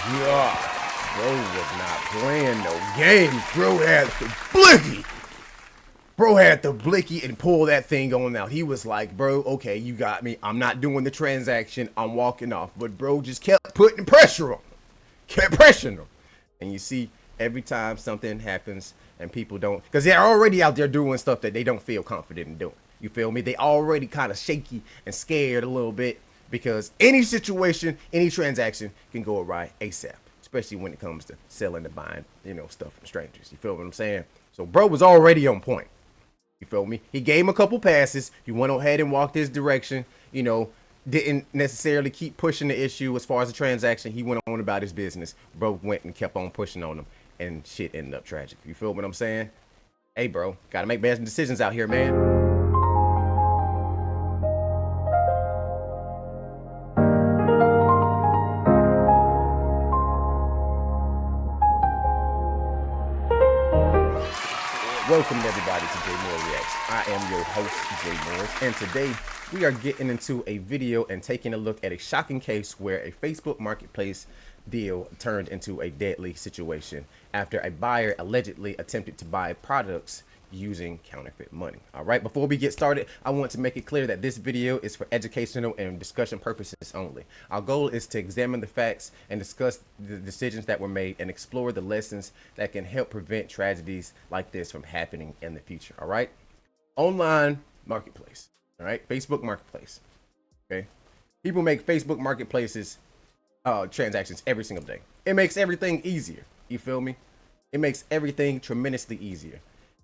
Yeah, bro was not playing no games. Bro had the blicky. Bro had the blicky and pull that thing on out. He was like, bro, okay, you got me. I'm not doing the transaction. I'm walking off. But bro just kept putting pressure on him. Kept pressuring him. And you see, every time something happens and people don't, because they're already out there doing stuff that they don't feel confident in doing. You feel me? They already kind of shaky and scared a little bit because any situation, any transaction can go awry ASAP, especially when it comes to selling and buying, stuff from strangers. You feel what I'm saying? So bro was already on point. You feel me? He gave him a couple passes. He went ahead and walked his direction, didn't necessarily keep pushing the issue as far as the transaction. He went on about his business. Bro went and kept on pushing on him, and shit ended up tragic. You feel what I'm saying? Hey, bro, gotta make bad decisions out here, man. Welcome everybody to J Moore Reacts. I am your host, J Moore, and today we are getting into a video and taking a look at a shocking case where a Facebook Marketplace deal turned into a deadly situation after a buyer allegedly attempted to buy products using counterfeit money. All right, before we get started, I want to make it clear that this video is for educational and discussion purposes only. Our goal is to examine the facts and discuss the decisions that were made and explore the lessons that can help prevent tragedies like this from happening in the future. All right, online marketplace. All right, Facebook Marketplace. Okay, people make Facebook Marketplaces transactions every single day. It makes everything easier. You feel me? It makes everything tremendously easier.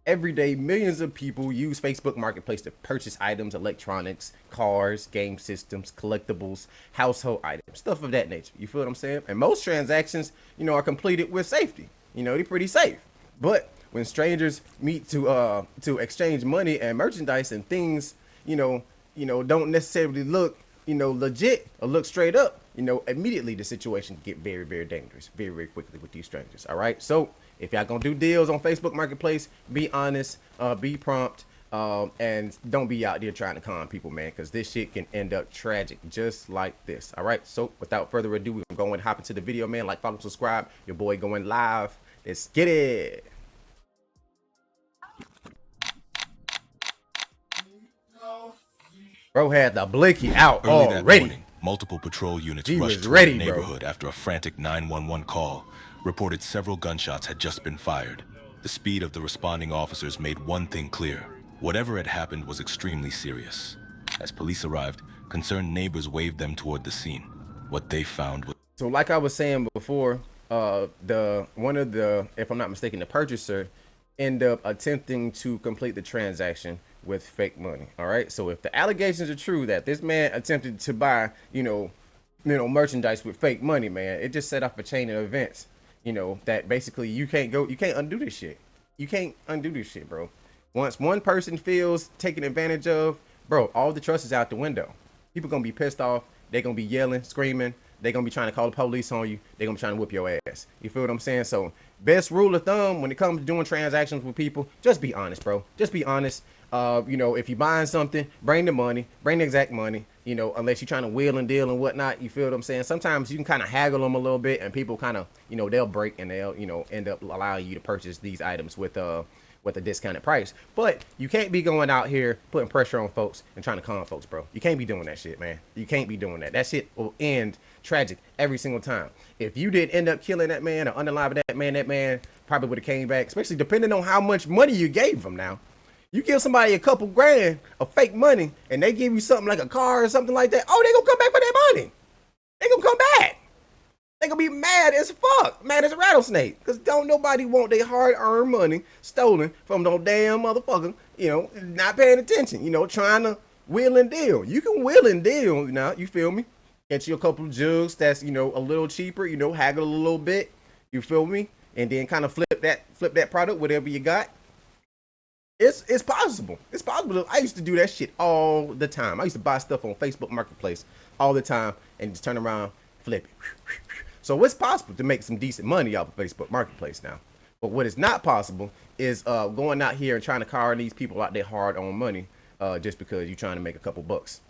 Every day, millions of people use Facebook Marketplace to purchase items, electronics, cars, game systems, collectibles, household items, stuff of that nature. You feel what I'm saying? And most transactions, are completed with safety. They're pretty safe. But when strangers meet to exchange money and merchandise and things, don't necessarily look, legit or look straight up, immediately the situation can get very, very dangerous very, very quickly with these strangers. All right. So if y'all gonna do deals on Facebook Marketplace, be honest, be prompt, and don't be out there trying to con people, man, because this shit can end up tragic just like this. All right. So without further ado, we're going to hop into the video, man. Like, follow, subscribe. Your boy going live. Let's get it. Bro had the blicky out Early that already. morning, multiple patrol units He rushed was to ready, the bro. neighborhood after a frantic 911 call reported several gunshots had just been fired. The speed of the responding officers made one thing clear. Whatever had happened was extremely serious. As police arrived, concerned neighbors waved them toward the scene. What they found was... So like I was saying before, one of the, if I'm not mistaken, the purchaser ended up attempting to complete the transaction with fake money. All right. So if the allegations are true that this man attempted to buy, merchandise with fake money, man, it just set off a chain of events, that basically you can't undo this shit. You can't undo this shit, bro. Once one person feels taken advantage of, bro, all the trust is out the window. People gonna be pissed off. They're gonna be yelling, screaming. They're gonna be trying to call the police on you. They're gonna be trying to whip your ass. You feel what I'm saying? So best rule of thumb when it comes to doing transactions with people, just be honest, bro. Just be honest. If you're buying something, bring the money, bring the exact money, unless you're trying to wheel and deal and whatnot. You feel what I'm saying? Sometimes you can kind of haggle them a little bit and people kind of, they'll break and they'll, end up allowing you to purchase these items with a discounted price. But you can't be going out here putting pressure on folks and trying to con folks, bro. You can't be doing that shit, man. You can't be doing that. That shit will end tragic every single time. If you did end up killing that man or unaliving that man probably would have came back, especially depending on how much money you gave him. Now you give somebody a couple grand of fake money and they give you something like a car or something like that, oh, they gonna come back for their money. They gonna come back. They gonna be mad as fuck, mad as a rattlesnake, because don't nobody want their hard-earned money stolen from no damn motherfucker, not paying attention, trying to wheel and deal. You can wheel and deal now, you feel me? Get you a couple of jugs that's, a little cheaper, haggle a little bit, you feel me? And then kind of flip that product, whatever you got. It's possible. It's possible. I used to do that shit all the time. I used to buy stuff on Facebook Marketplace all the time and just turn around, flip it. So it's possible to make some decent money off of Facebook Marketplace now. But what is not possible is going out here and trying to car these people out their hard-earned money just because you're trying to make a couple bucks.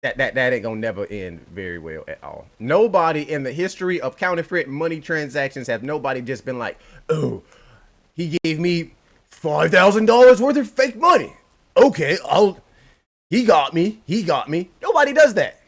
That ain't gonna never end very well at all. Nobody in the history of counterfeit money transactions have nobody just been like, oh, he gave me $5,000 worth of fake money. Okay, he got me. He got me. Nobody does that.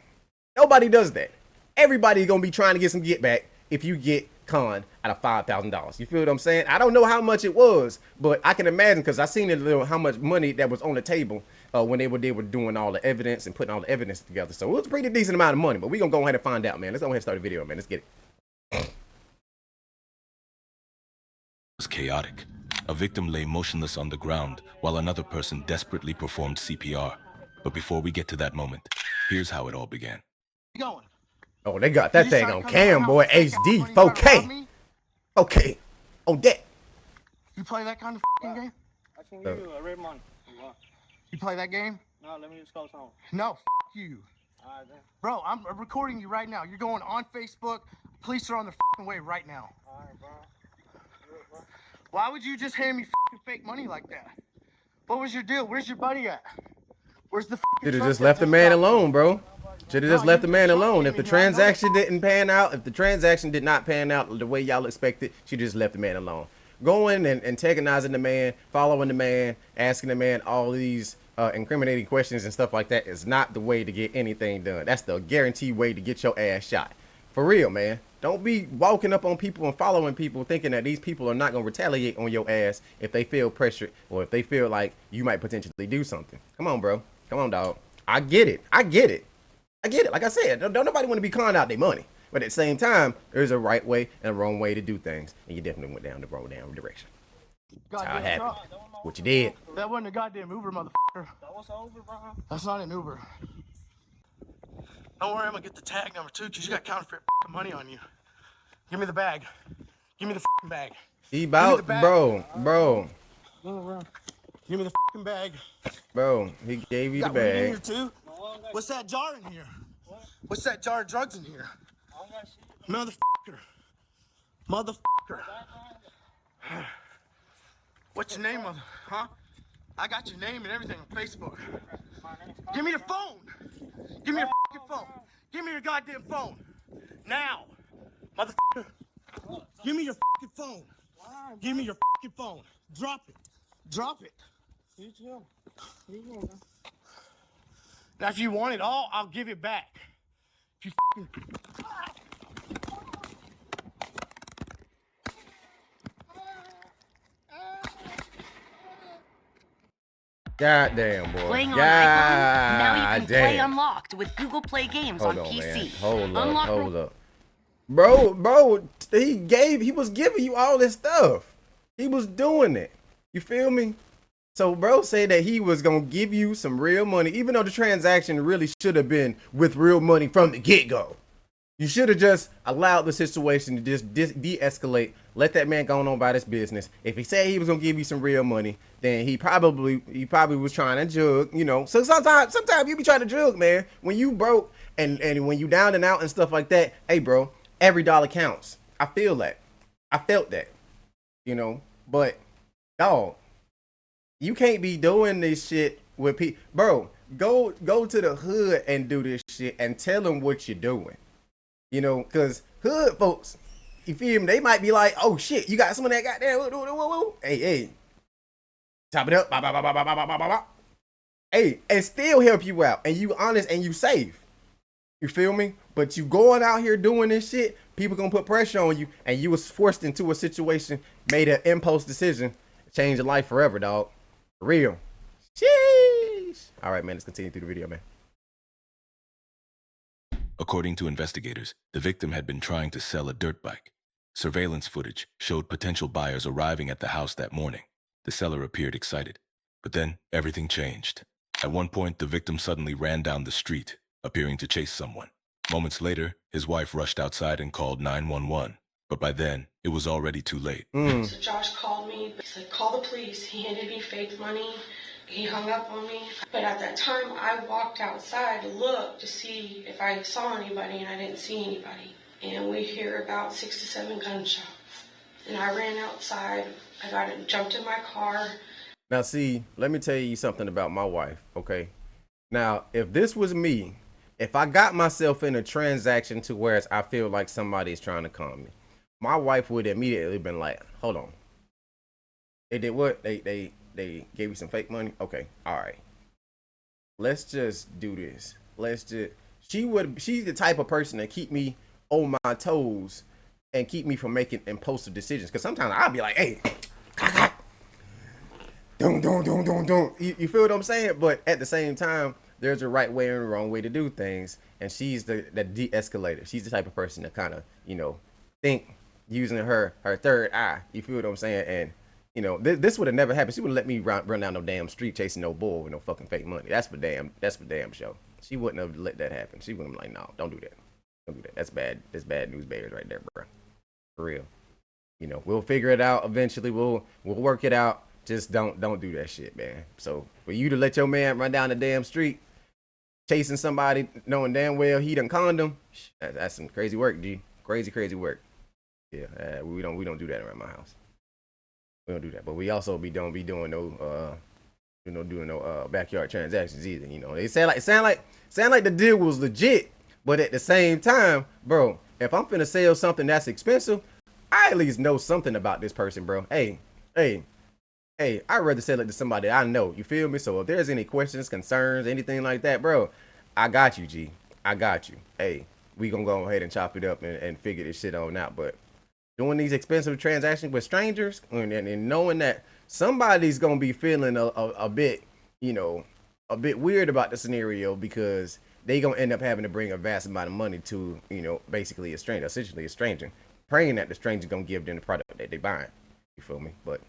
Nobody does that. Everybody's gonna be trying to get some get back if you get con out of $5,000. You feel what I'm saying? I don't know how much it was, but I can imagine because I seen how much money that was on the table when they were doing all the evidence and putting all the evidence together. So it was a pretty decent amount of money. But we gonna go ahead and find out, man. Let's go ahead and start the video, man. Let's get it. It was chaotic. A victim lay motionless on the ground while another person desperately performed CPR. But before we get to that moment, here's how it all began. Going. Oh, they got that thing on cam, boy. HD, 4K. Okay, on that. You play that kind of f***ing game? I can give you a red money. You play that game? No, let me just go home. No, f*** you. All right, then. Bro, I'm recording you right now. You're going on Facebook. Police are on their f***ing way right now. All right, bro. Good, bro. Why would you just hand me f***ing fake money like that? What was your deal? Where's your buddy at? Where's the f***ing Should have truck just that left the man got? alone, bro. Should have just left the man alone. If the Yeah, I know. transaction didn't pan out, if the transaction did not pan out the way y'all expected, she just left the man alone. Going and antagonizing the man, following the man, asking the man all these incriminating questions and stuff like that is not the way to get anything done. That's the guaranteed way to get your ass shot. For real, man. Don't be walking up on people and following people thinking that these people are not going to retaliate on your ass if they feel pressured or if they feel like you might potentially do something. Come on, bro. Come on, dog. I get it. I get it. I get it. Like I said, don't nobody want to be conned out their money. But at the same time, there's a right way and a wrong way to do things. And you definitely went down the wrong direction. That's how it Goddamn happened. truck. What you did. That wasn't a goddamn Uber, motherfucker. That was over, bro. That's not an Uber. Don't worry, I'm gonna get the tag number too, because you got counterfeit f***ing money on you. Give me the bag. Give me the f***ing bag. He about, bag. bro. Give me the f***ing bag. Bro, he gave you the Got weed in here bag. too? What's that jar in here? What's that jar of drugs in here? I don't got shit. Motherfucker. Motherfucker. What's your name, huh? I got your name and everything on Facebook. Give me the phone. Give me your fucking phone. Give me your goddamn phone. Now. Motherfucker. Give me your fucking phone. Give me your fucking phone. Drop it. Drop it. You too. You too, man. Now, if you want it all, I'll give it back. If you fucking... God damn, boy. Playing on iPhone? Now you God can play damn. Unlocked with Google Play Games Hold on on, PC. man. Hold up, Unlock hold up. Bro, he was giving you all this stuff. He was doing it. You feel me? So bro said that he was gonna give you some real money, even though the transaction really should have been with real money from the get-go. You should have just allowed the situation to just de-escalate, let that man go on about his business. If he said he was gonna give you some real money, then he probably was trying to jug, you know. So sometimes you be trying to jug, man. When you broke and when you down and out and stuff like that, hey bro, every dollar counts. I feel that. I felt that. You know, but dog, you can't be doing this shit with people. Bro, go to the hood and do this shit and tell them what you're doing. You know, because hood folks, you feel me? They might be like, oh shit, you got some of that goddamn. Hey. Top it up. Hey, and still help you out. And you honest and you safe. You feel me? But you going out here doing this shit, people gonna put pressure on you, and you was forced into a situation, made an impulse decision, changed your life forever, dog. For real. Sheesh. All right, man, let's continue through the video, man. According to investigators, the victim had been trying to sell a dirt bike. Surveillance footage showed potential buyers arriving at the house that morning. The seller appeared excited, but then everything changed. At one point, the victim suddenly ran down the street, appearing to chase someone. Moments later, his wife rushed outside and called 911, but by then, it was already too late. So Josh called me. He said, call the police. He handed me fake money. He hung up on me. But at that time, I walked outside to look to see if I saw anybody, and I didn't see anybody. And we hear about 6 to 7 gunshots. And I ran outside. Jumped in my car. Now, see, let me tell you something about my wife, okay? Now, if this was me, if I got myself in a transaction to where I feel like somebody's trying to con me, my wife would immediately been like, "Hold on, they did what? They gave you some fake money? Okay, all right. Let's just do this. Let's just." She's the type of person that keep me on my toes and keep me from making impulsive decisions. Because sometimes I'll be like, "Hey, don't. You feel what I'm saying? But at the same time, there's a right way and a wrong way to do things. And she's the de-escalator. She's the type of person that kind of, think using her third eye. You feel what I'm saying? And this would have never happened. She would have let me run down no damn street chasing no bull with no fucking fake money. That's for damn sure. She wouldn't have let that happen. She wouldn't have been like, no, don't do that. Don't do that. That's bad. That's bad news bears right there, bro. For real. We'll figure it out eventually. We'll work it out. Just don't do that shit, man. So for you to let your man run down the damn street chasing somebody knowing damn well he done conned them, that's some crazy work, G. Crazy work. Yeah, we don't do that around my house. We don't do that. But we also don't be doing no backyard transactions either. They sound like the deal was legit, but at the same time, bro, if I'm finna sell something that's expensive, I at least know something about this person, bro. Hey, I'd rather sell it to somebody I know. You feel me? So if there's any questions, concerns, anything like that, bro, I got you, G. I got you. Hey, we gonna go ahead and chop it up and figure this shit on out. But doing these expensive transactions with strangers and knowing that somebody's gonna be feeling a bit, a bit weird about the scenario because they gonna end up having to bring a vast amount of money to, basically essentially a stranger, praying that the stranger gonna give them the product that they buying. You feel me? But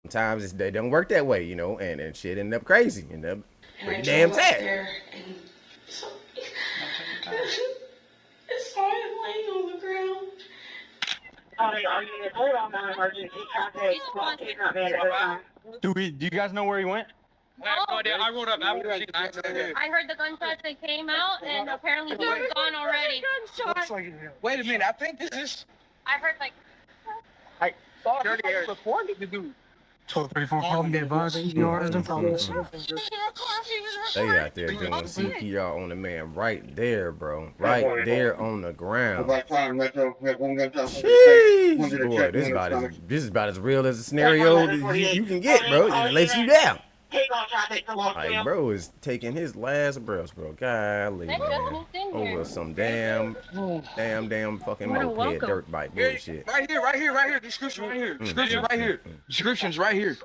sometimes they don't work that way, and shit end up crazy, end up pretty damn sad. I saw him laying on the ground. Do you guys know where he went? I rolled up after the accident. I heard the gunshots that came out, and apparently he was gone already. Wait a minute, I think this is. I heard like. I thought I reported the dude. 1234 call me advised ERs and problems. They out there doing CPR on the man right there, bro. Right there on the ground. Jeez, boy, this is about as real as a scenario you can get, bro. It lays you down. Like, bro is taking his last breaths, bro. Golly, man. Over some damn fucking moped dirt bike bullshit. Right here. Description right here. Description's right here.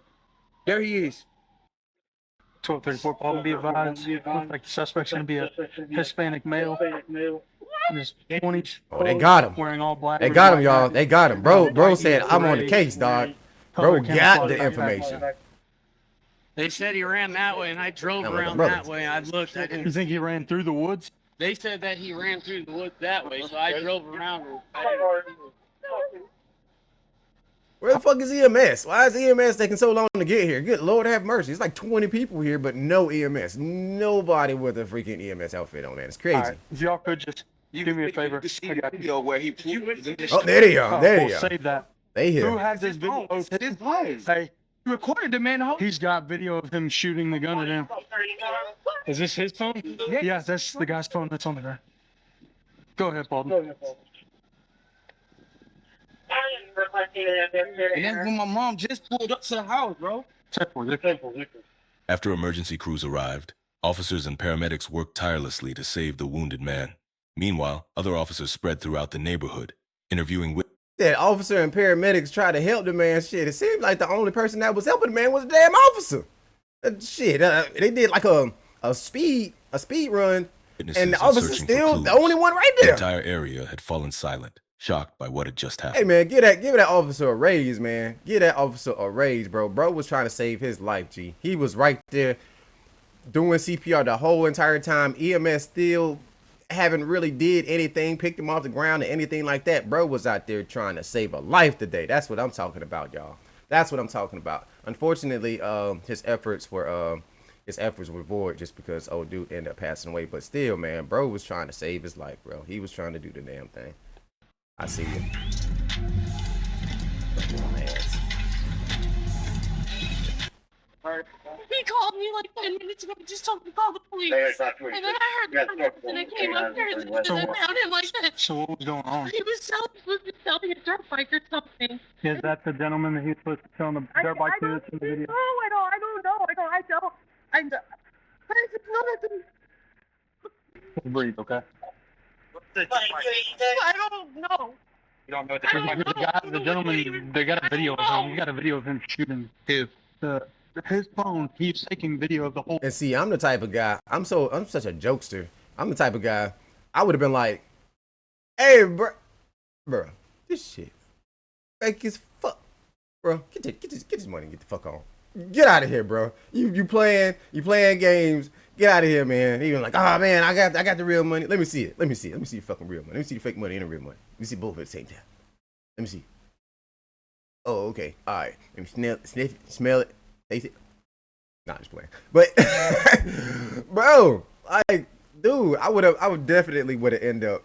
There he is. 1234 call me advised. Looks like the suspect's gonna be a Hispanic male in his 20s. Oh, they got him. Wearing all black. They got him, y'all. They got him. Bro said, I'm on the case, dog. Bro got the information. They said he ran that way, and I drove around that way. I looked. You think he ran through the woods? They said that he ran through the woods that way, so I drove around. Where the fuck is EMS? Why is EMS taking so long to get here? Good Lord have mercy. It's like 20 people here, but no EMS. Nobody with a freaking EMS outfit on, man. It's crazy. Right. If y'all could just do me a favor. Where he oh, there they are. There they we'll are. save that. They here. Who has this video? Hey, you recorded the man. He's got video of him shooting the gun at him. Is this his phone? Yeah, that's the guy's phone that's on the ground. Go ahead, Paul. And that's when my mom just pulled up to the house, bro. After emergency crews arrived, officers and paramedics worked tirelessly to save the wounded man. Meanwhile, other officers spread throughout the neighborhood, interviewing witnesses. That officer and paramedics tried to help the man. Shit, it seemed like the only person that was helping the man was the damn officer. They did like a speed run, and the officer's still the only one right there. The entire area had fallen silent, shocked by what had just happened. Hey man, give that officer a raise, man. Give that officer a raise, bro. Bro was trying to save his life, G. He was right there doing CPR the whole entire time. EMS still haven't really did anything, picked him off the ground or anything like that. Bro was out there trying to save a life today. That's what I'm talking about, y'all. That's what I'm talking about. Unfortunately, his efforts were void just because old dude ended up passing away. But still, man, bro was trying to save his life, bro. He was trying to do the damn thing. I see you. Oh, man. He called me like 10 minutes ago, just told me to call the police. And then I heard the police, and I came up here and then I found him like that. So what was going on? He was selling a dirt bike or something. Is that the gentleman that he was supposed to sell the dirt bike to that's in the video? No, I don't know. I just know that. Breathe, okay? I don't know. You don't know what the gentleman, they got a video of him. You got a video of him shooting. Who? His phone, he's taking video of the whole. And see, I'm the type of guy. I'm such a jokester. I'm the type of guy. I would have been like, "Hey, bro, this shit fake as fuck, bro. Get this money and get the fuck on. Get out of here, bro. You playing games. Get out of here, man." Even like, "Oh man, I got the real money. Let me see it. Let me see the fucking real money. Let me see the fake money and the real money. Let me see both at the same time. Let me see. Oh, okay. All right. Let me sniff it, smell it, taste it. Not just playing. But bro, like, dude, I would definitely would have ended up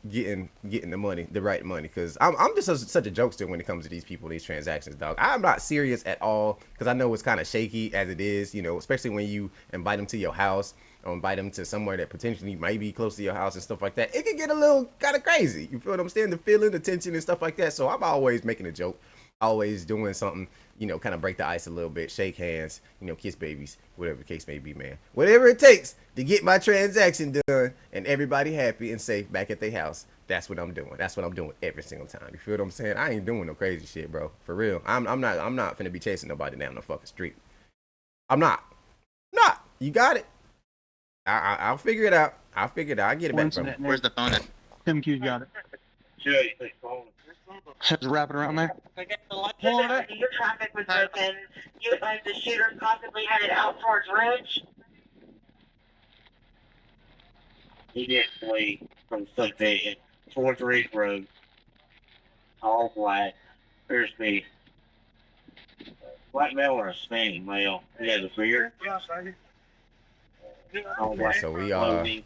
getting the money, the right money, because I'm just such a jokester when it comes to these people, these transactions, dog. I'm not serious at all because I know it's kind of shaky as it is, you know, especially when you invite them to your house or invite them to somewhere that potentially might be close to your house and stuff like that. It can get a little kind of crazy. You feel what I'm saying? The feeling, the tension and stuff like that. So I'm always making a joke, always doing something, you know, kind of break the ice a little bit, shake hands, you know, kiss babies, whatever the case may be, man. Whatever it takes to get my transaction done and everybody happy and safe back at their house. That's what I'm doing. That's what I'm doing every single time. You feel what I'm saying? I ain't doing no crazy shit, bro. For real. I'm not finna be chasing nobody down the fucking street. I'm not. You got it. I'll figure it out. I'll get it back from you. Where's the phone at? Tim Q's got it. Just wrap it around there. Your traffic was open. You and the shooter possibly headed out towards Ridge. He did flee from something towards Ridge Road. All black. Appears to be black male or a Hispanic male. He has a beard. All black So we clothing.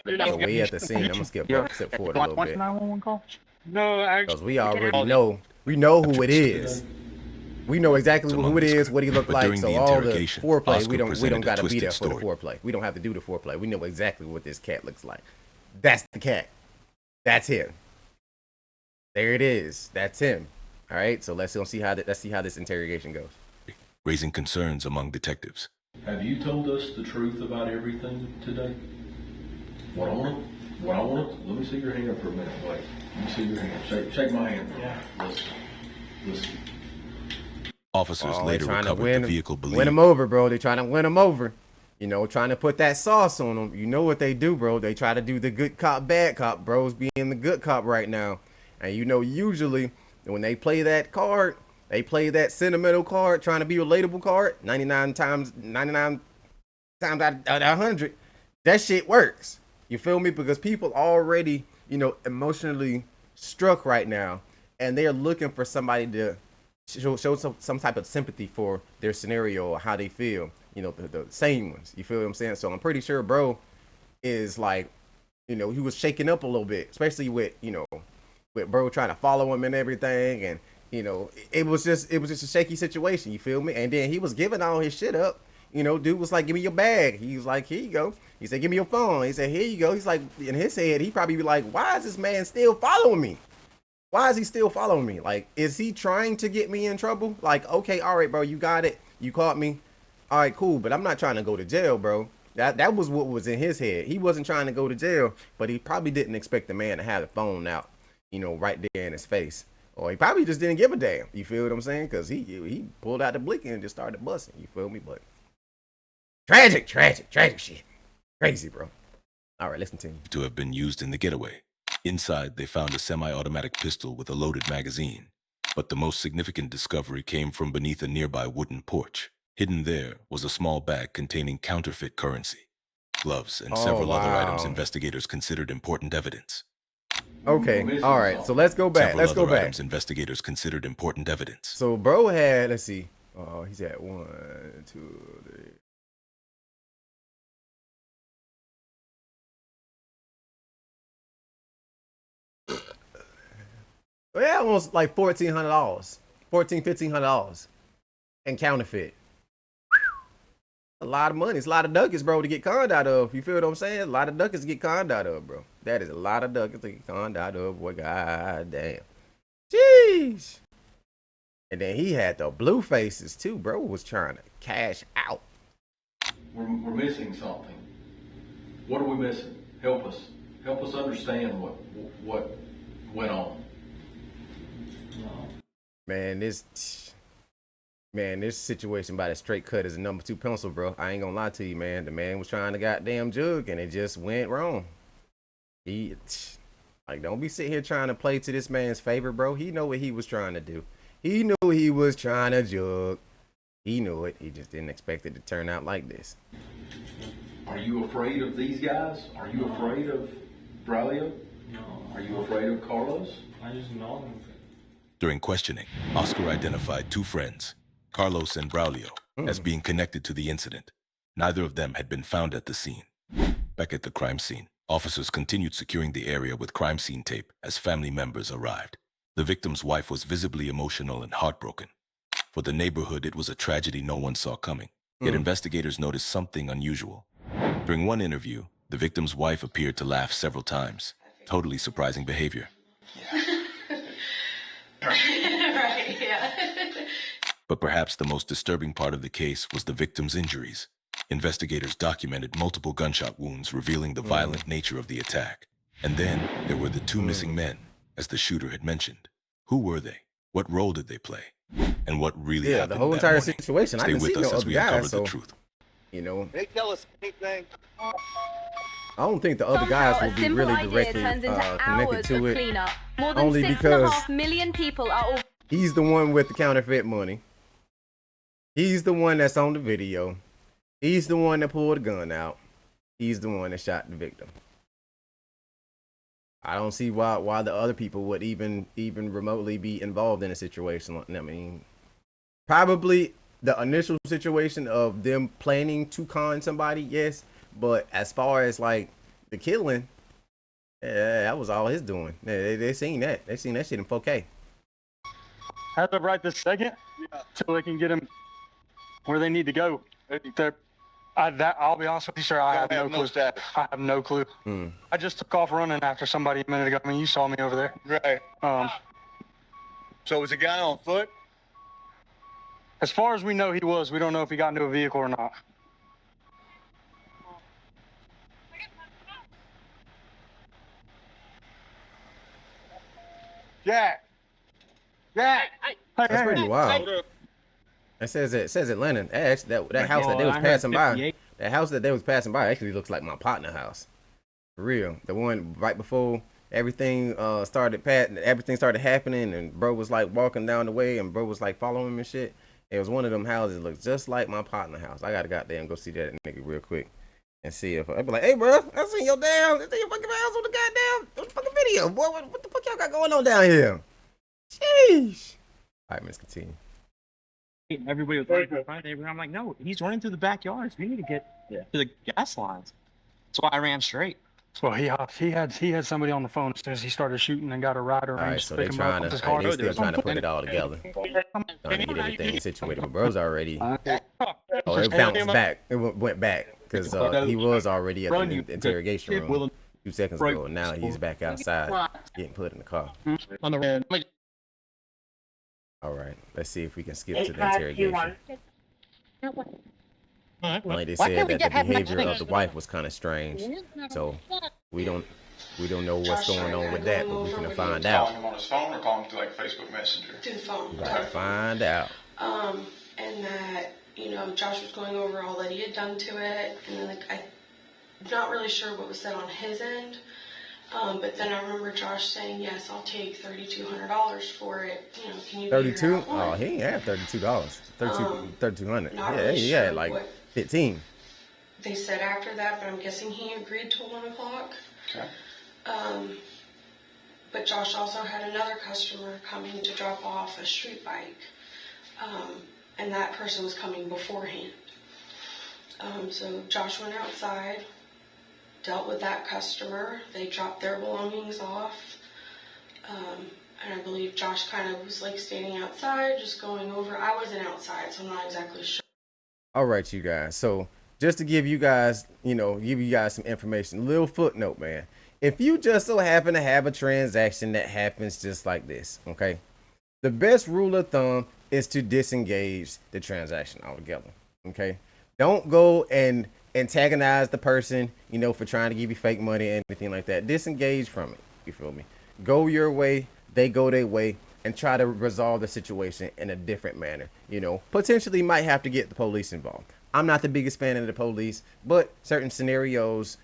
So we at the scene. I'm gonna skip forward a little bit. 911 call? No, actually. Because we already know. We know who it is. We know exactly who it is, what he looked like. So all the foreplay, we don't gotta be there for the foreplay. We don't have to do the foreplay. We know exactly what this cat looks like. That's the cat. That's him. There it is. That's him. All right. So let's see how this interrogation goes. Raising concerns among detectives. Have you told us the truth about everything today? What I want, let me see your hand for a minute. Wait, let me see your hand. Shake my hand. Yeah. Listen. Officers later recovered the vehicle believed. Win him over, bro. They're trying to win him over. You know, trying to put that sauce on them. You know what they do, bro. They try to do the good cop, bad cop. Bros being the good cop right now. And you know, usually when they play that card, they play that sentimental card, trying to be relatable card, 99 times out of 100. That shit works. You feel me? Because people already, you know, emotionally struck right now, and they're looking for somebody to show some type of sympathy for their scenario or how they feel. You know, the same ones. You feel what I'm saying? So I'm pretty sure bro is like, you know, he was shaking up a little bit, especially with, you know, with bro trying to follow him and everything. And, you know, it was just a shaky situation. You feel me? And then he was giving all his shit up. You know, dude was like, "Give me your bag." He was like, "Here you go." He said, "Give me your phone." He said, "Here you go." He's like, in his head, he probably be like, "Why is this man still following me? Why is he still following me? Like, is he trying to get me in trouble? Like, okay, all right, bro, you got it. You caught me. All right, cool. But I'm not trying to go to jail, bro." That was what was in his head. He wasn't trying to go to jail, but he probably didn't expect the man to have the phone out, you know, right there in his face. Or he probably just didn't give a damn. You feel what I'm saying? Because he pulled out the blicky and just started busting. You feel me? But tragic shit. Crazy, bro. All right, let's continue. To have been used in the getaway. Inside, they found a semi-automatic pistol with a loaded magazine. But the most significant discovery came from beneath a nearby wooden porch. Hidden there was a small bag containing counterfeit currency, gloves, and several other items investigators considered important evidence. Okay, all right. So let's go back. Let's go back. Items investigators considered important evidence. So bro had, let's see. Oh, he's at 1, 2, 3. Yeah, almost like $1,400, $1,500 in counterfeit. A lot of money. It's a lot of ducats, bro, to get conned out of. You feel what I'm saying? A lot of ducats to get conned out of, bro. That is a lot of ducats to get conned out of, boy. God damn. Jeez. And then he had the blue faces too, bro. Was trying to cash out. We're missing something. What are we missing? Help us. Help us understand what went on. Man, this situation by the straight cut is a number 2 pencil, bro. I ain't gonna lie to you, man. The man was trying to goddamn jug, and it just went wrong. Don't be sitting here trying to play to this man's favor, bro. He know what he was trying to do. He knew he was trying to jug. He knew it. He just didn't expect it to turn out like this. Are you afraid of these guys? Are you afraid of Braulio? No. Are you afraid of Carlos? I just know them. During questioning, Oscar identified 2 friends, Carlos and Braulio, as being connected to the incident. Neither of them had been found at the scene. Back at the crime scene, officers continued securing the area with crime scene tape as family members arrived. The victim's wife was visibly emotional and heartbroken. For the neighborhood, it was a tragedy no one saw coming. Yet investigators noticed something unusual. During one interview, the victim's wife appeared to laugh several times. Totally surprising behavior. Right, yeah. But perhaps the most disturbing part of the case was the victim's injuries. Investigators documented multiple gunshot wounds, revealing the violent nature of the attack. And then there were the 2 missing men, as the shooter had mentioned. Who were they? What role did they play? And what really happened the whole that entire morning? situation. Stay I didn't with see us no as other we guys, uncover so the truth. you know. They tell us anything. I don't think the other guys will be really directly connected to it. Cleanup. More than Only 6.5 million people are all. He's the one with the counterfeit money. He's the one that's on the video. He's the one that pulled the gun out. He's the one that shot the victim. I don't see why the other people would even remotely be involved in a situation. I mean, probably the initial situation of them planning to con somebody, yes. But as far as like the killing, that was all his doing. They seen that. They seen that shit in 4K. As of right this second, so they can get them where they need to go. I'll be honest with you, sir. I have no clue. I have no clue. I just took off running after somebody a minute ago. I mean, you saw me over there. Right. So was the guy on foot? As far as we know, he was. We don't know if he got into a vehicle or not. Jack. Jack. That's pretty wild. It says Atlanta. Actually, that house that they was passing by. That house that they was passing by actually looks like my partner house. For real. The one right before everything started happening, and bro was like walking down the way, and bro was like following him and shit. It was one of them houses that looked just like my partner house. I gotta goddamn go see that nigga real quick and see if I'd be like, hey bro, I seen your fucking house on the fucking video, boy. What the fuck y'all got going on down here? Sheesh. All right, let's continue. Everybody was running to the neighborhood. I'm like, no, he's running through the backyards. We need to get to the gas lines. That's why I ran straight. Well, he had somebody on the phone as soon as he started shooting and got a rider. All right, so they're trying to put it all together, trying to get everything situated. But bro's already. Oh, it bounced back. It went back because he was already at the interrogation room 2 seconds ago. And now he's back outside getting put in the car. On the red. All right, let's see if we can skip to the interrogation. Like they said that the behavior of the wife was kind of strange, so we don't know what's going on with that, but we're gonna find out. Call him on his phone or call him through like Facebook Messenger? Through the phone. We gotta find out. And that, Josh was going over all that he had done to it, and then I'm not really sure what was said on his end. But then I remember Josh saying, yes, I'll take $3,200 for it. Can you 32? Oh, he ain't have $32. $3,200. Yeah, he had like 15. They said after that, but I'm guessing he agreed to 1 o'clock. Okay. But Josh also had another customer coming to drop off a street bike. And that person was coming beforehand. So Josh went outside, dealt with that customer. They dropped their belongings off. And I believe Josh kind of was like standing outside, just going over. I wasn't outside, so I'm not exactly sure. All right, you guys. So just to give you guys, give you guys some information, little footnote, man. If you just so happen to have a transaction that happens just like this, okay, the best rule of thumb is to disengage the transaction altogether. Okay, don't go and antagonize the person, for trying to give you fake money and anything like that. Disengage from it. You feel me? Go your way, they go their way, and try to resolve the situation in a different manner. Potentially might have to get the police involved. I'm not the biggest fan of the police, but certain scenarios,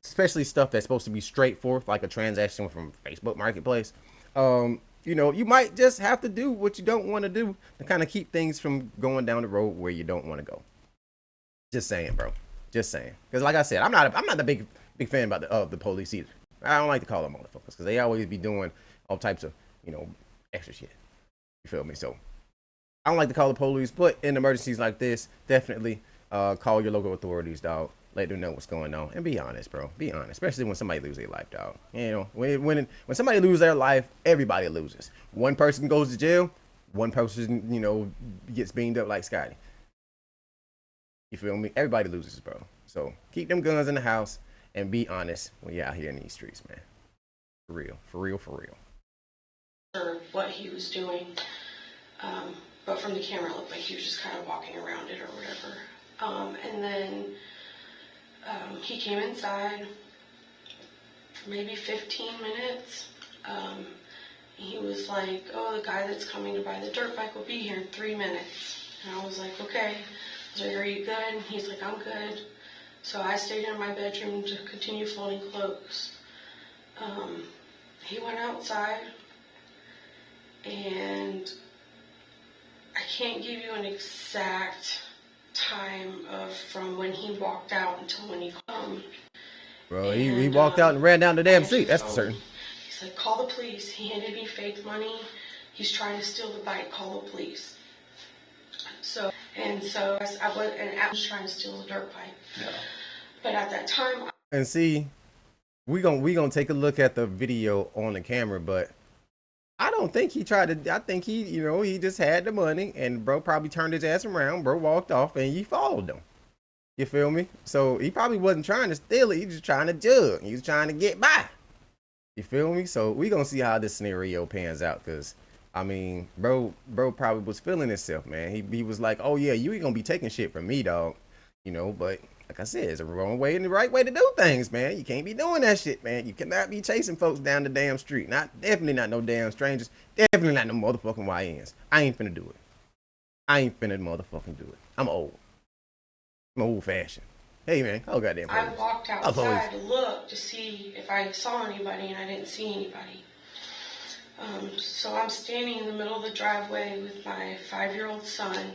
especially stuff that's supposed to be straightforward, like a transaction from Facebook Marketplace, you might just have to do what you don't want to do to kind of keep things from going down the road where you don't want to go. Just saying, bro. Just saying. Because like I said, I'm not a big fan about the police either. I don't like to call them motherfuckers because they always be doing all types of extra shit. You feel me? So I don't like to call the police, but in emergencies like this, definitely call your local authorities, dog. Let them know what's going on and be honest, bro. Be honest, especially when somebody loses their life, dog. When somebody loses their life, everybody loses. One person goes to jail, one person gets beamed up like Scotty. You feel me? Everybody loses, bro. So keep them guns in the house and be honest when you're out here in these streets, man. For real, for real, for real. Or what he was doing, but from the camera it looked like he was just kind of walking around it or whatever. And then he came inside for maybe 15 minutes. He was like, oh, the guy that's coming to buy the dirt bike will be here in 3 minutes. And I was like, okay. I was like, are you good? And he's like, I'm good. So I stayed in my bedroom to continue folding clothes. He went outside, and I can't give you an exact time from when he walked out until when he Bro, he walked out and ran down the damn street. That's for certain. He's like, call the police. He handed me fake money. He's trying to steal the bike. Call the police. So I was trying to steal the dirt bike. Yeah. But at that time. And see, we gonna take a look at the video on the camera, but I don't think he tried to. I think he just had the money, and bro probably turned his ass around. Bro walked off, and he followed them. You feel me? So he probably wasn't trying to steal it. He was just trying to jug. He was trying to get by. You feel me? So we gonna see how this scenario pans out, cause I mean, bro probably was feeling himself, man. He was like, oh yeah, you ain't gonna be taking shit from me, dog. But like I said, it's a wrong way and the right way to do things, man. You can't be doing that shit, man. You cannot be chasing folks down the damn street. Definitely not no damn strangers. Definitely not no motherfucking YNs. I ain't finna do it. I ain't finna motherfucking do it. I'm old. I'm old fashioned. Hey man, oh goddamn. I walked outside to look to see if I saw anybody, and I didn't see anybody. So I'm standing in the middle of the driveway with my 5-year-old son,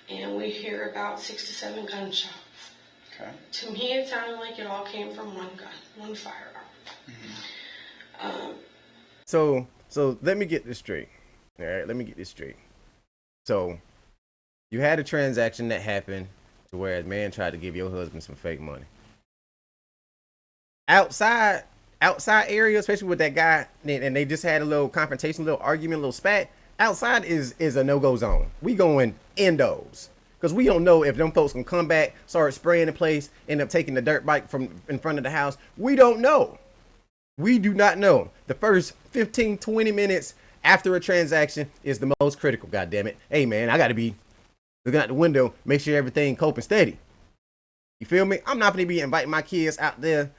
and we hear about 6 to 7 gunshots. Okay. To me, it sounded like it all came from one gun, one firearm. Mm-hmm. So let me get this straight. All right, let me get this straight. So you had a transaction that happened to where a man tried to give your husband some fake money. Outside area, especially with that guy, and they just had a little confrontation, a little argument, a little spat. Outside is a no-go zone. We going indoors. Because we don't know if them folks can come back, start spraying the place, end up taking the dirt bike from in front of the house. We don't know. We do not know. The first 15, 20 minutes after a transaction is the most critical, goddammit. Hey, man, I got to be looking out the window, make sure everything coping steady. You feel me? I'm not going to be inviting my kids out there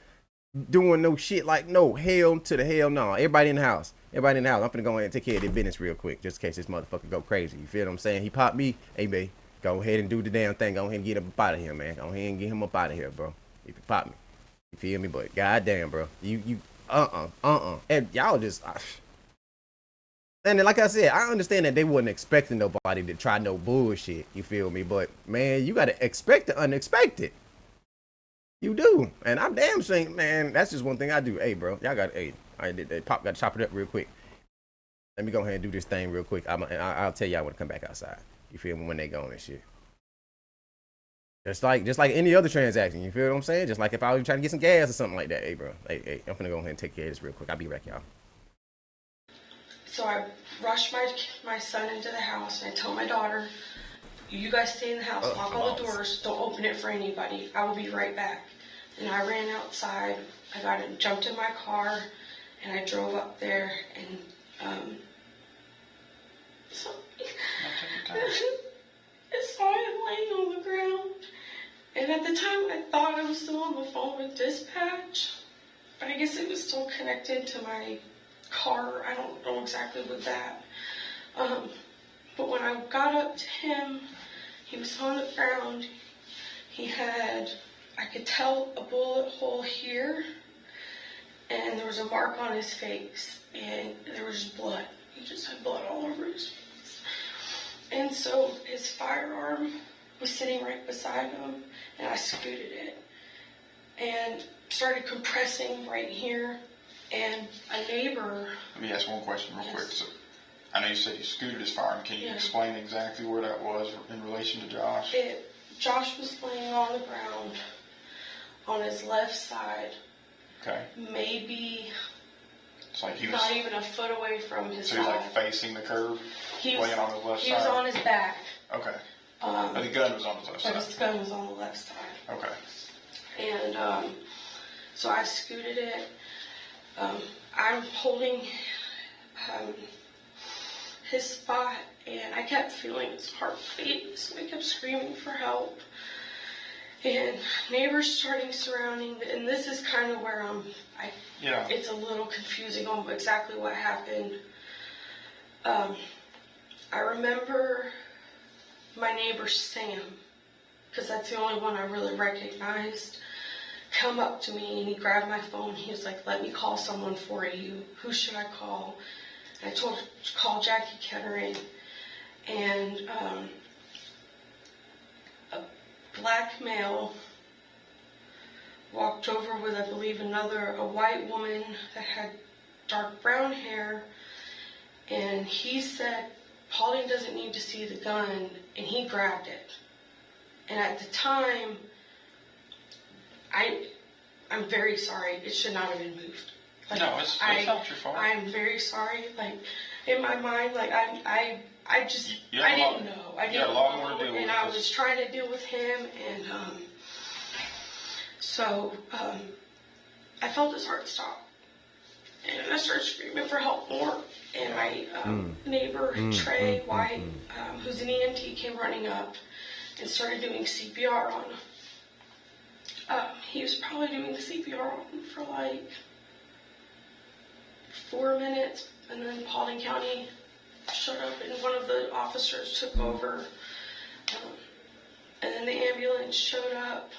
doing no shit like no. Hell to the hell no. Everybody in the house. I'm going to go ahead and take care of their business real quick just in case this motherfucker go crazy. You feel what I'm saying? He popped me. Hey, babe. Go ahead and do the damn thing. Go ahead and get him up out of here, man. Go ahead and get him up out of here, bro. If you pop me. You feel me? But goddamn, bro. And y'all just... And then, like I said, I understand that they wasn't expecting nobody to try no bullshit. You feel me? But, man, you got to expect the unexpected. You do. And I'm damn saying, man, that's just one thing I do. Hey, bro. Y'all got... Hey, Pop got to chop it up real quick. Let me go ahead and do this thing real quick. I'll tell y'all when to come back outside. You feel me? When they gone and shit. Just like any other transaction. You feel what I'm saying? Just like if I was trying to get some gas or something like that. Hey, bro. Hey, I'm gonna go ahead and take care of this real quick. I'll be back, y'all. So I rushed my son into the house, and I tell my daughter, you guys stay in the house, lock all the doors, don't open it for anybody. I will be right back. And I ran outside. I jumped in my car, and I drove up there, and so I saw him laying on the ground. And at the time, I thought I was still on the phone with dispatch, but I guess it was still connected to my car. I don't know exactly with that. But when I got up to him, he was on the ground. He had, I could tell, a bullet hole here, and there was a mark on his face, and there was blood. He just had blood all over his face. And so his firearm was sitting right beside him, and I scooted it and started compressing right here. And a neighbor... Let me ask one question real quick. So, I know you said you scooted his firearm. Can you explain exactly where that was in relation to Josh? Josh was laying on the ground on his left side. Okay. Maybe it's like he was not even a foot away from his side. So he was like facing the curb, laying on his left side? He was on his back. Okay. But the gun was on his left side? His gun was on the left side. Okay. And so I scooted it. I'm holding his spot, and I kept feeling his heart beat, so I kept screaming for help. And neighbors starting surrounding, and this is kind of where it's a little confusing on exactly what happened. I remember my neighbor Sam, because that's the only one I really recognized, come up to me and he grabbed my phone. He was like, "Let me call someone for you. Who should I call?" And I told him to call Jackie Kettering. And a black male walked over with, I believe, a white woman that had dark brown hair. And he said, "Pauline doesn't need to see the gun," and he grabbed it. And at the time, I'm very sorry. It should not have been moved. Like, no, it's not your fault. I'm very sorry. Like, in my mind, like, I didn't know. I didn't know, and I was trying to deal with him, and so I felt his heart stop. And I started screaming for help more. And my neighbor, Trey White, who's an EMT, came running up and started doing CPR on him. He was probably doing CPR on him for like 4 minutes. And then Paulding County showed up and one of the officers took over. And then the ambulance showed up.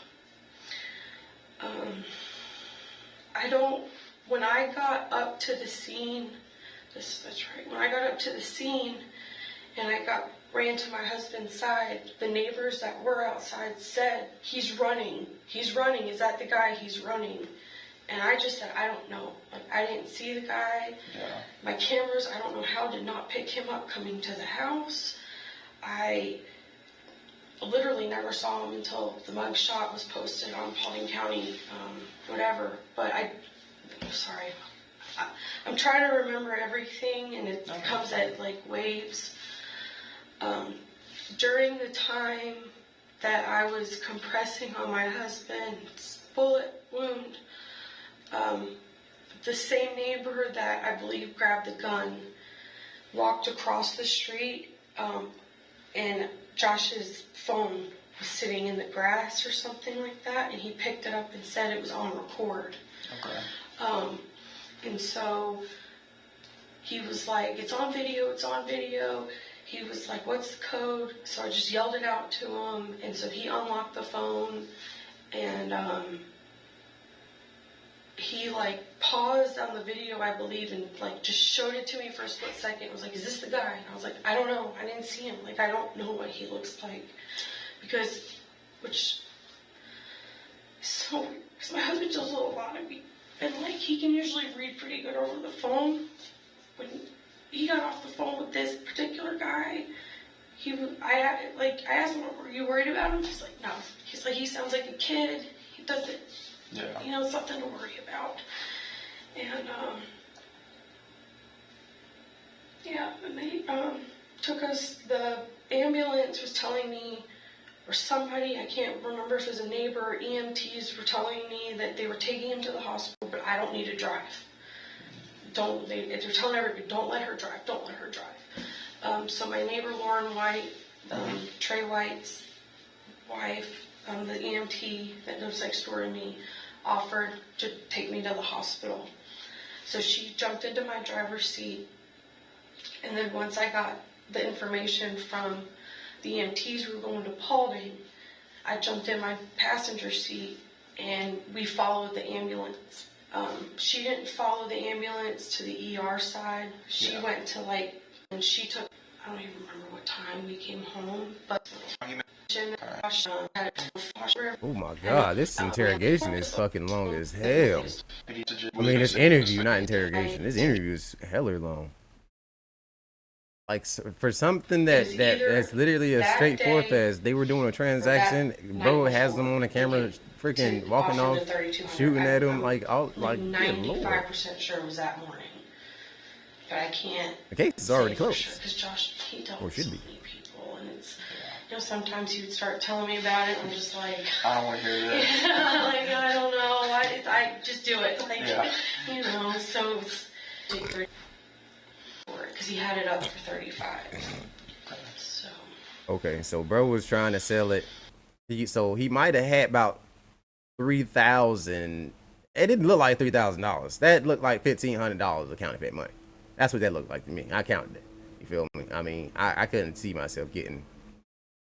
When I got up to the scene, that's right, when I got up to the scene and I ran to my husband's side, the neighbors that were outside said, "He's running, is that the guy? He's running." And I just said, "I don't know. Like, I didn't see the guy. Yeah. My cameras, I don't know how, did not pick him up coming to the house. I literally never saw him until the mug shot was posted on Paulding County, whatever. But I'm sorry. I'm trying to remember everything, and it comes at like waves. During the time that I was compressing on my husband's bullet wound, the same neighbor that I believe grabbed the gun walked across the street, and Josh's phone was sitting in the grass or something like that, and he picked it up and said it was on record. Okay. And so he was like, "It's on video, it's on video." He was like, "What's the code?" So I just yelled it out to him, and so he unlocked the phone, and he like paused on the video, I believe, and like just showed it to me for a split second. It was like, "Is this the guy?" And I was like, "I don't know. I didn't see him. Like, I don't know what he looks like." Because my husband does a lot of me. And like, he can usually read pretty good over the phone. When he got off the phone with this particular guy, I asked him, "Were you worried about him?" He's like, "No." He's like, "He sounds like a kid. He doesn't, something to worry about." And, and they took us, the ambulance was telling me, or somebody, I can't remember if it was a neighbor or EMTs were telling me that they were taking him to the hospital, but I don't need to drive. They're telling everybody, don't let her drive, don't let her drive. So my neighbor Lauren White, Trey White's wife, the EMT that lives next door to me, offered to take me to the hospital. So she jumped into my driver's seat, and then once I got the information from the EMTs we were going to Paulding, I jumped in my passenger seat and we followed the ambulance. She didn't follow the ambulance to the ER side. She went to and she took, I don't even remember what time we came home, but oh my god, this interrogation is fucking long as hell. I mean, this interview, not interrogation. This interview is hella long. Like, for something that's literally as straightforward as they were doing a transaction, bro has them on the camera, freaking walking off, shooting at him, like, all, like, good lord. 95% sure it was that morning, but I can't. The case is already closed. Because Josh, he dealt or with should so be. many people, and it's, sometimes he would start telling me about it, and I'm just like, I don't want to hear this. like, I don't know, I just do it, like, so it's because he had it up for 35. So. Okay, so bro was trying to sell it. He might have had about 3,000. It didn't look like $3,000. That looked like $1,500 of counterfeit money. That's what that looked like to me. I counted it. You feel me? I mean, I couldn't see myself getting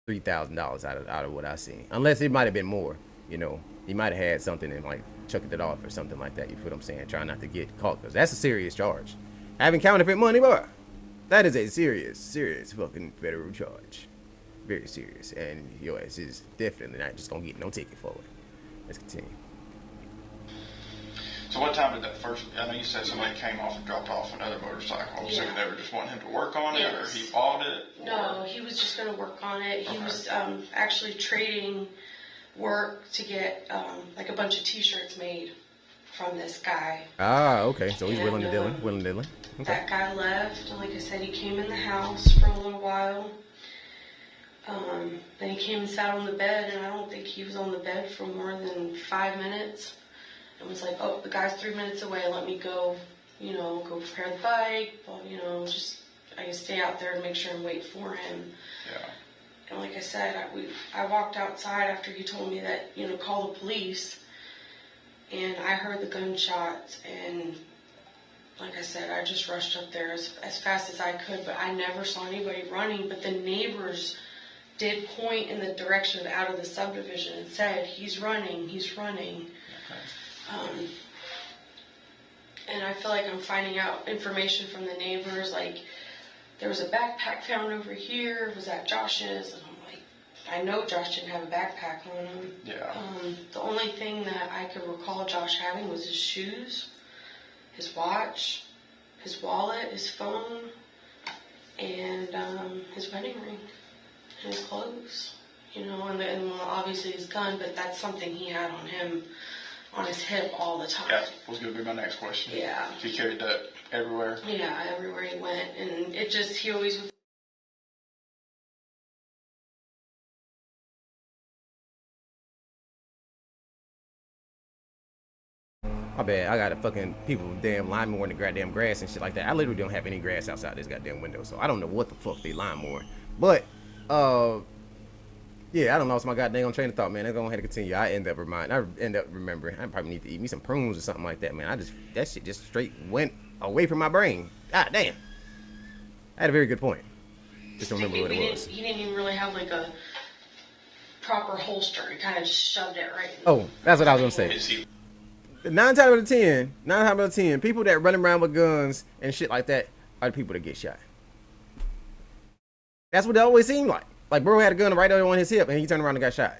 $3,000 out of what I seen, unless it might have been more. He might have had something and like chucked it off or something like that. You feel what I'm saying? Trying not to get caught, because that's a serious charge. Having counterfeit money, boy, that is a serious fucking federal charge. Very serious. And your ass is definitely not just gonna get no ticket for it. Let's continue. So what time did that first, I know you said somebody came off and dropped off another motorcycle. I'm assuming they were just wanting him to work on it, or he bought it? No, he was just going to work on it. He was actually trading work to get like a bunch of t-shirts made from this guy. Ah, okay. So he's willing to deal. Okay. That guy left, and like I said, he came in the house for a little while. Then he came and sat on the bed, and I don't think he was on the bed for more than 5 minutes. And was like, oh, the guy's 3 minutes away, let me go, go prepare the bike, just, I guess, stay out there and make sure and wait for him. Yeah. And like I said, I walked outside after he told me that, call the police, and I heard the gunshots, and like I said, I just rushed up there as fast as I could, but I never saw anybody running. But the neighbors did point in the direction of out of the subdivision and said, he's running. Okay. And I feel like I'm finding out information from the neighbors, like, there was a backpack found over here, was that Josh's? And I'm like, I know Josh didn't have a backpack on him. Yeah. The only thing that I could recall Josh having was his shoes, his watch, his wallet, his phone, and his wedding ring, and his clothes, and then obviously his gun, but that's something he had on him, on his hip all the time. Yeah, was going to be my next question. Yeah. He carried that everywhere? Yeah, everywhere he went, and he always was. My bad. I got a fucking people damn lime more in the goddamn grass and shit like that. I literally don't have any grass outside this goddamn window, so I don't know what the fuck they lime more. But yeah, I don't lost my goddamn train of thought, man. I'm going to continue. I end up remembering. I probably need to eat me some prunes or something like that, man. That shit just straight went away from my brain. God damn. I had a very good point. Just don't remember what it was. He didn't even really have like a proper holster. He kind of just shoved it right. Oh, that's what I was gonna say. 9 times out of 10, people that run around with guns and shit like that are the people that get shot. That's what it always seemed like. Like, bro had a gun right there on his hip, and he turned around and got shot.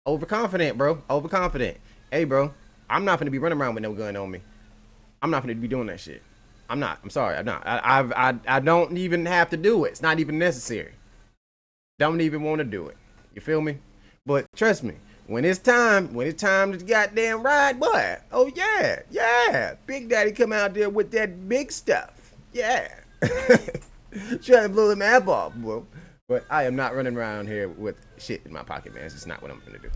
Overconfident, bro. Overconfident. Hey, bro, I'm not gonna be running around with no gun on me. I'm not gonna be doing that shit. I'm not. I'm sorry. I'm not. I don't even have to do it. It's not even necessary. Don't even want to do it. You feel me? But trust me, when it's time to goddamn ride, boy. Oh yeah. Big Daddy come out there with that big stuff. Yeah. Trying to blow the map off, bro. But I am not running around here with shit in my pocket, man. It's just not what I'm gonna do.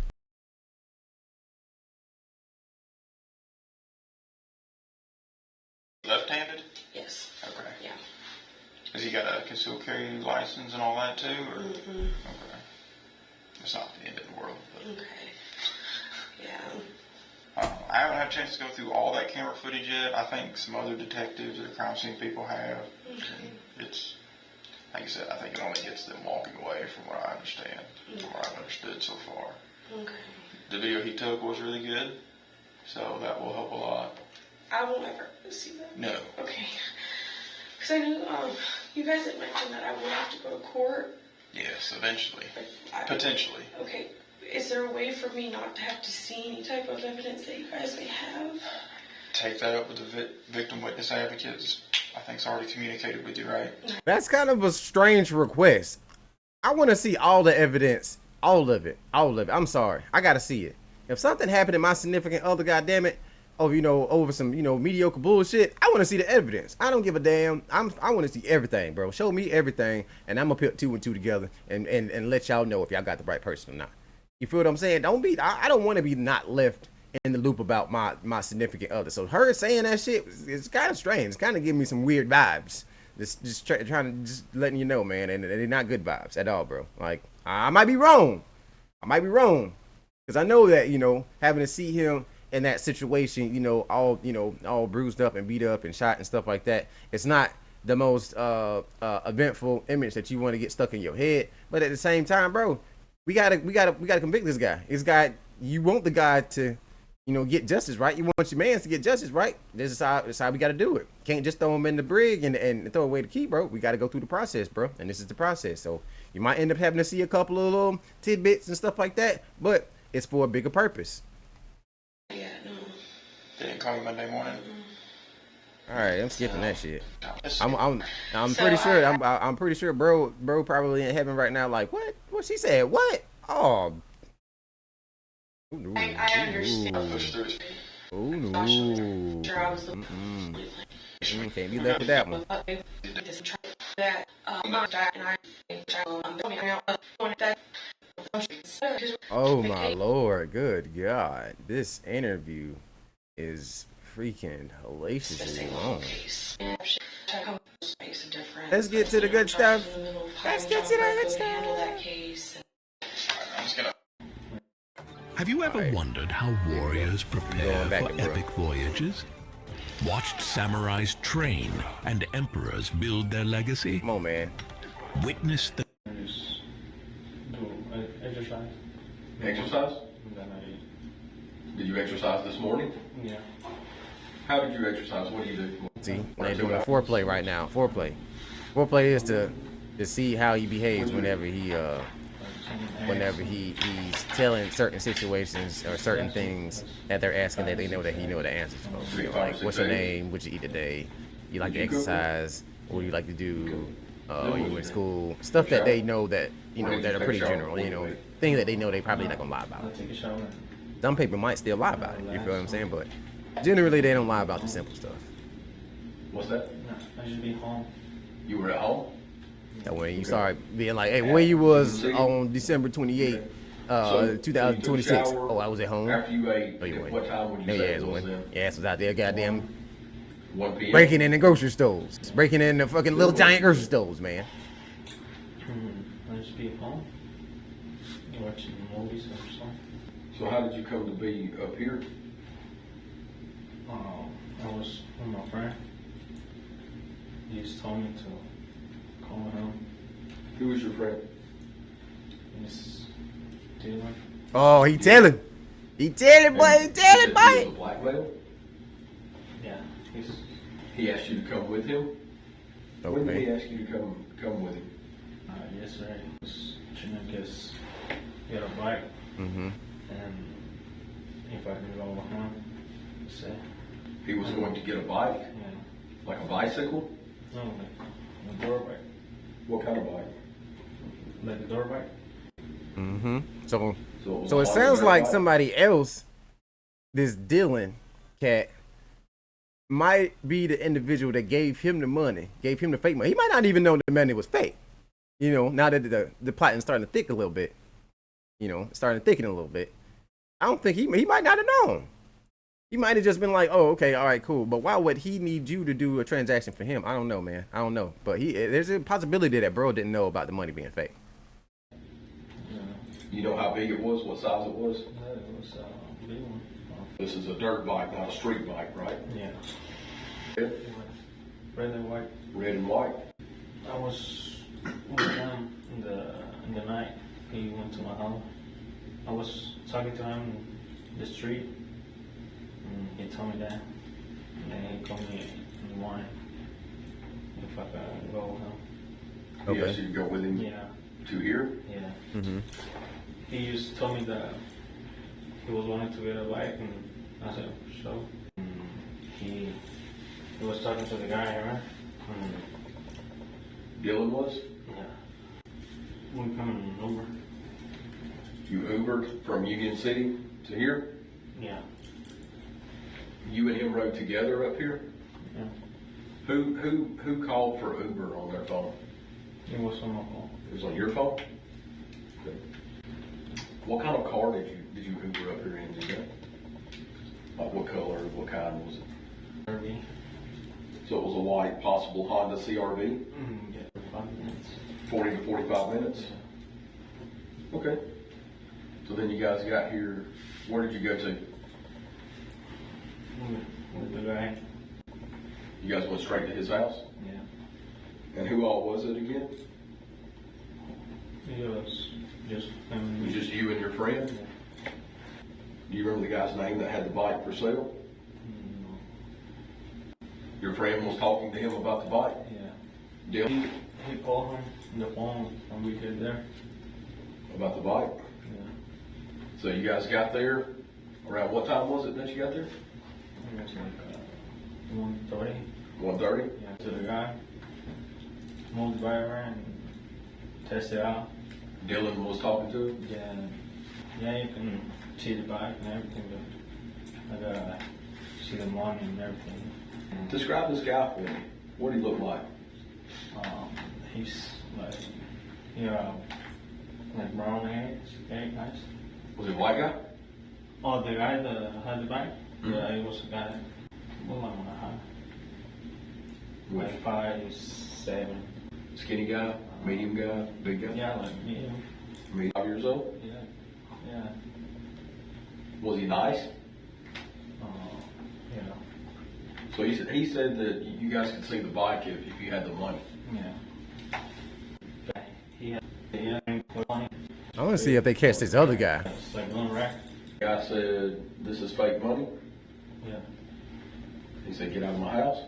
Left-handed? Yes. Okay. Yeah. Has he got a concealed carry license and all that too? Or? Mm-hmm. Okay. It's not the end of the world. But. Okay. Yeah. I haven't had a chance to go through all that camera footage yet. I think some other detectives or crime scene people have. Okay. It's, like I said, I think it only gets them walking away from what I understand, from what I've understood so far. Okay. The video he took was really good, so that will help a lot. I won't ever see that. No. Okay. Because I knew you guys had mentioned that I would have to go to court. Yes, eventually. Potentially. Okay. Is there a way for me not to have to see any type of evidence that you guys may have? Take that up with the victim witness advocates. I think it's already communicated with you, right? That's kind of a strange request. I want to see all the evidence, all of it. I'm sorry, I gotta see it. If something happened to my significant other, goddammit, over some mediocre bullshit, I want to see the evidence. I don't give a damn. I want to see everything, bro. Show me everything, and I'm gonna put 2 and 2 together and let y'all know if y'all got the right person or not. You feel what I'm saying? I don't want to be not left in the loop about my significant other. So her saying that shit is kind of strange. It's kind of giving me some weird vibes. Just trying to letting you know, man, and they're not good vibes at all, bro. Like I might be wrong, because I know that having to see him in that situation, all bruised up and beat up and shot and stuff like that, it's not the most eventful image that you want to get stuck in your head. But at the same time, bro, we gotta convict this guy. You want the guy to get justice, right? You want your mans to get justice, right? This is how we got to do it. Can't just throw him in the brig and throw away the key, bro. We got to go through the process, bro. And this is the process. So you might end up having to see a couple of little tidbits and stuff like that, but it's for a bigger purpose. Yeah, no. They didn't call you Monday morning? All right, I'm skipping that shit. I'm pretty sure I'm pretty sure bro probably in heaven right now. Like what she said? What? Oh. I understand. Oh no. Can't be left with that one. Oh my lord, good God. This interview is freaking hellaciously long. Let's get to the good stuff. Let's get to the good stuff. Have you ever wondered how warriors prepare for epic voyages? Watched samurais train and emperors build their legacy? Come on, man. Witness the... Exercise? Exercise? Did you exercise this morning? Yeah. How did you exercise? What do you do? See, they're doing a foreplay right now. Foreplay is to see how he behaves whenever he's telling certain situations or certain things that they're asking that they know that he know the answers for. Like, what's your name? What you eat today? You like to exercise? What do you like to do? You in school? Stuff that they know that that are pretty general. Things that they know they probably not gonna lie about. Some people might still lie about it. You feel what I'm saying? But generally, they don't lie about the simple stuff. What's that? No, I just be home. You were at home? That when you start being like, hey, where you was on December 28th, 2026. Oh, I was at home. After you ate, oh, you what time would you say it was then? Your ass was out there, goddamn. 1 p.m. Breaking in the grocery stores. Breaking in the fucking little giant grocery stores, man. I just be home. Watching movies or something. So how did you come to be up here? I was with my friend. He just told me to call him. Who was your friend? He's Dylan. Oh, he telling. He telling, boy. He telling, boy. Blackmail? Yeah. He asked you to come with him? Okay. When did he ask you to come with him? Yesterday. He was trying to get a bike. Mm-hmm. And if I can go with him, he said. He was going to get a bike? Yeah. Like a bicycle? No, like a door bike. What kind of bike? Like a door bike. Mm-hmm. So it sounds like somebody else, this Dylan cat, might be the individual that gave him the money, gave him the fake money. He might not even know the money was fake. You know, now that the plot is starting to thick a little bit, you know, starting to thicken a little bit. I don't think he might not have known. He might have just been like, oh, okay, all right, cool. But why would he need you to do a transaction for him? I don't know, man. I don't know. But there's a possibility that bro didn't know about the money being fake. You know how big it was? What size it was? Yeah, it was a big one. This is a dirt bike, not a street bike, right? Yeah. Yeah. Red and white. Red and white. I was with him in the night. He went to my house. I was talking to him in the street. And he told me that. And then he called me in the morning if I could go with him. Okay. Yes, you go with him. Yeah. To here? Yeah. Mm-hmm. He just told me that he was wanting to get a bike, and I said, sure. He was talking to the guy, right? Dylan was? Yeah. We come in Uber. You Ubered from Union City to here? Yeah. You and him rode together up here? Yeah. Who called for Uber on their phone? It was on my phone. It was on your phone? Okay. What kind of car did you Uber up here in? Did you know? Like what color, what kind was it? RV. So it was a white, possible Honda CRV? Yeah, 45 minutes. 40 to 45 minutes? Yeah. Okay. So then you guys got here, where did you go to? With the guy. You guys went straight to his house? Yeah. And who all was it again? It was just him. It was just you and your friend? Yeah. Do you remember the guy's name that had the bike for sale? No. Your friend was talking to him about the bike? Yeah. Dylan? He called him on the phone when we get there. About the bike? Yeah. So you guys got there, around what time was it that you got there? It was like 1:30. 1:30? Yeah, to the guy. Moved the bike around and tested it out. Dylan was talking to him? Yeah, you can see the bike and everything, but I gotta see the money and everything. Describe this guy for me. What did he look like? He's like, yeah, like brown hair, very nice. Was he a white guy? Oh, the guy that had the bike? Mm-hmm. Yeah, he was a guy. What am I high? Like 5'7". Skinny guy, medium guy, big guy? Yeah, like medium. 5 years old? Yeah, yeah. Was he nice? Yeah. So he said that you guys could see the bike if you had the money. Yeah. He had money. I want to see if they catch this other guy. It's like one rack. The guy said, this is fake money? Yeah. He said, get out of my house?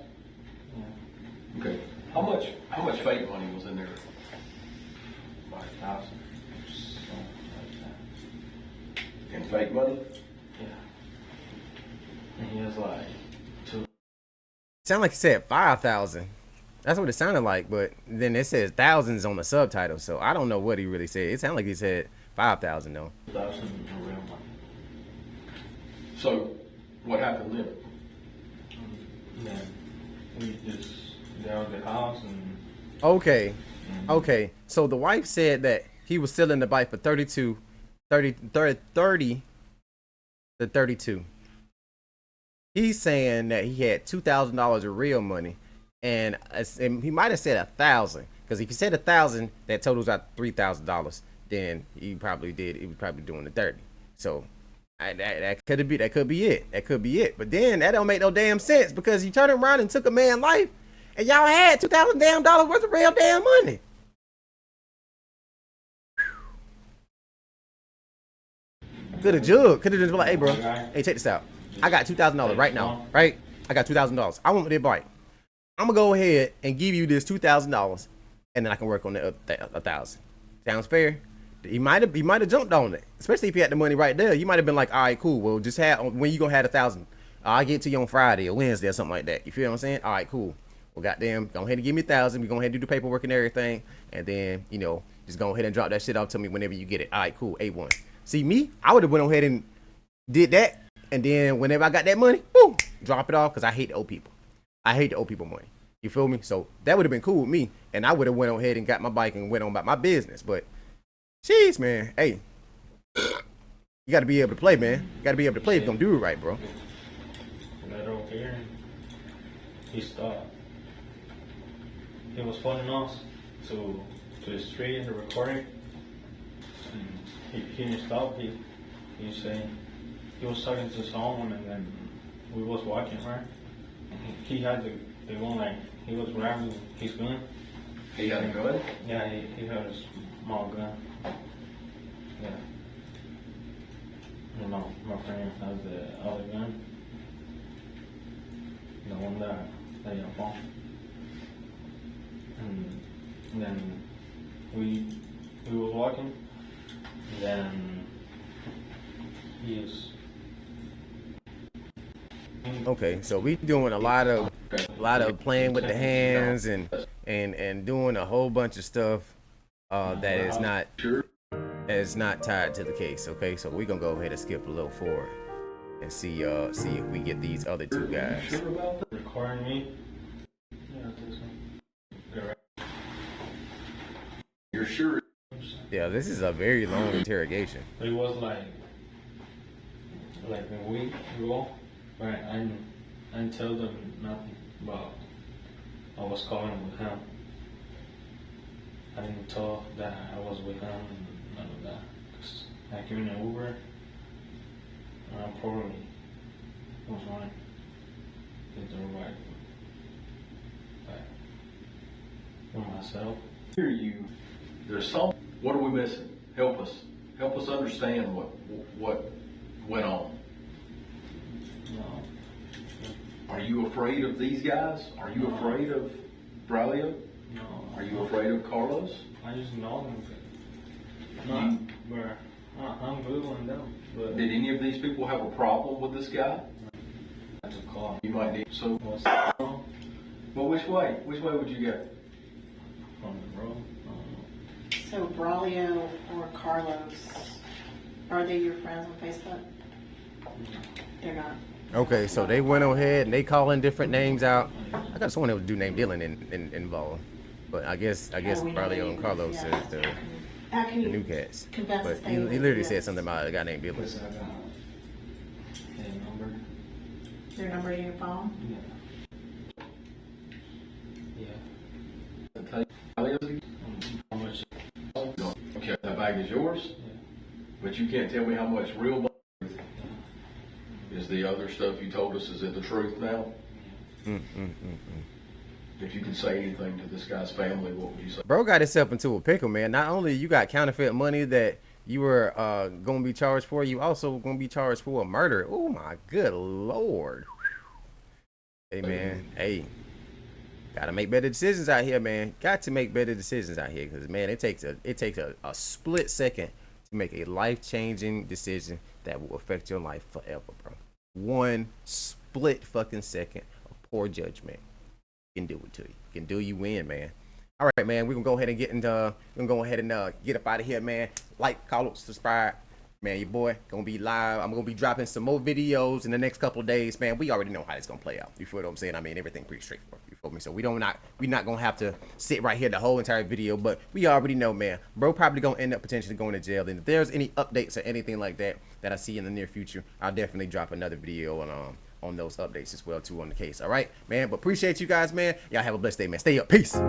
Yeah. Okay. How much fake money was in there? 5,000. Something like that. And fake money? Yeah. And he was like, Sound like he said 5,000. That's what it sounded like, but then it says thousands on the subtitle, so I don't know what he really said. It sounded like he said 5,000 though. 2,000 real money. So, what happened then? Then we just got out the house and. Okay. So the wife said that he was selling the bike for 30 to 32. He's saying that he had $2,000 of real money, and he might have said 1,000, because if he said 1,000, that totals out $3,000. Then he was probably doing the 30. So that could be it. That could be it. But then that don't make no damn sense, because he turned around and took a man's life, and y'all had $2,000 damn worth of real damn money. Could have just been like, hey bro, hey, check this out. I got $2,000 right now, right? I got $2,000. I want this bike. I'm gonna go ahead and give you this $2,000, and then I can work on the 1,000. Sounds fair? He might have jumped on it, especially if he had the money right there. You might have been like, all right, cool. Well, just when you gonna have 1,000? I'll get to you on Friday or Wednesday or something like that. You feel what I'm saying? All right, cool. Well, goddamn, go ahead and give me 1,000. We go ahead and do the paperwork and everything, and then just go ahead and drop that shit off to me whenever you get it. All right, cool. A1. See me? I would have went ahead and did that. And then whenever I got that money, boom, drop it off because I hate to owe people. I hate to owe people money. You feel me? So that would have been cool with me, and I would have went on ahead and got my bike and went on about my business. But, jeez, man, hey, you got to be able to play, man. You got to be able to play if you're gonna do it right, bro. Right over here, and he stopped. He was following us to the street in the recording. And he didn't stop. He saying he was talking to someone, and then we was walking, right? And he had the gun, like he was grabbing his gun. He had a gun? Yeah, he had a small gun. Yeah. You know, my friend has the other gun. The one that you found. And then we were walking. Then he is. Okay, so we doing a lot of playing with the hands and doing a whole bunch of stuff that is not tied to the case. Okay, so we're gonna go ahead and skip a little forward and see if we get these other two guys. Recording me? Yeah, I think so. You're sure? Yeah, this is a very long interrogation. It was like a week ago, right? I didn't tell them nothing about I was calling with him. I didn't tell that I was with him and none of that. Cause I came in an Uber and I probably was running. Did the right for myself. Hear you. There's some. What are we missing? Help us. Help us understand what went on. No. Are you afraid of these guys? Are you afraid of Braulio? No. Are you afraid of Carlos? I just know them. No, but I'm good on them. But Did any of these people have a problem with this guy? I just call. You might need. So, well, which way? Which way would you go? From the road. So Braulio or Carlos, are they your friends on Facebook? They're not. Okay, so they went ahead and they calling different names out. I got someone that would do name Dylan involved, but I guess Braulio and Carlos is the new cats. But he literally said something about a guy named Dylan. Their number in your phone? Yeah. How much? Okay, that bag is yours, but you can't tell me how much real money is the other stuff you told us. Is it the truth now? If you could say anything to this guy's family, what would you say? Bro got himself into a pickle, man. Not only you got counterfeit money that you were gonna be charged for, you also gonna be charged for a murder. Oh my good lord. Hey man, hey. Gotta make better decisions out here, man. Got to make better decisions out here, because man, it takes a split second to make a life-changing decision that will affect your life forever, bro. One split fucking second of poor judgment can do it to you. Can do you in, man. All right, man. We're gonna go ahead and get up out of here, man. Like, comment, subscribe. Man, your boy gonna be live. I'm gonna be dropping some more videos in the next couple of days, man. We already know how it's gonna play out. You feel what I'm saying? I mean, everything pretty straightforward. You feel me? So we're not gonna have to sit right here the whole entire video, but we already know, man. Bro probably gonna end up potentially going to jail. And if there's any updates or anything like that I see in the near future, I'll definitely drop another video on those updates as well too on the case. All right, man. But appreciate you guys, man. Y'all have a blessed day, man. Stay up. Peace.